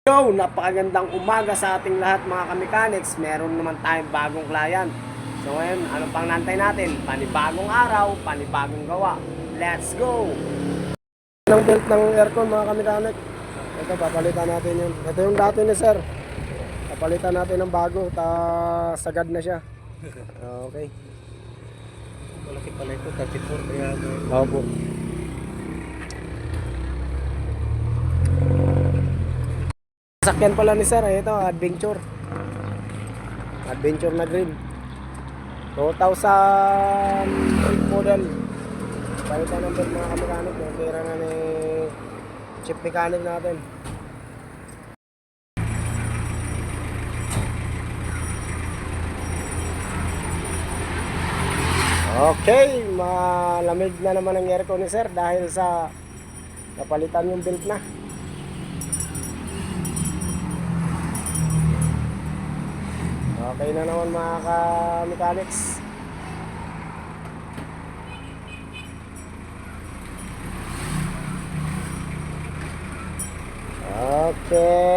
Yo, napakagandang umaga sa ating lahat mga kamechanics. Meron naman tayong bagong client. So ngayon, ano pang nantay natin? Panibagong araw, panibagong gawa. Let's go! Ng belt ng aircon mga kamechanic. Ito, papalitan natin yun. Ito yung dati ni sir. Papalitan natin ng bago. Sagad na siya. Okay. Malaki pala ito, 34 kaya Opo. Sasakyan pala ni sir, ito, adventure. Adventure na green. 2008 model. Palitan ng belt mga kamekanik. Yung pera na ni chip mechanic natin. Okay, malamig na naman ang aircon ni sir dahil sa napalitan yung belt na. Okay na naman mga ka-mechanics. Okay.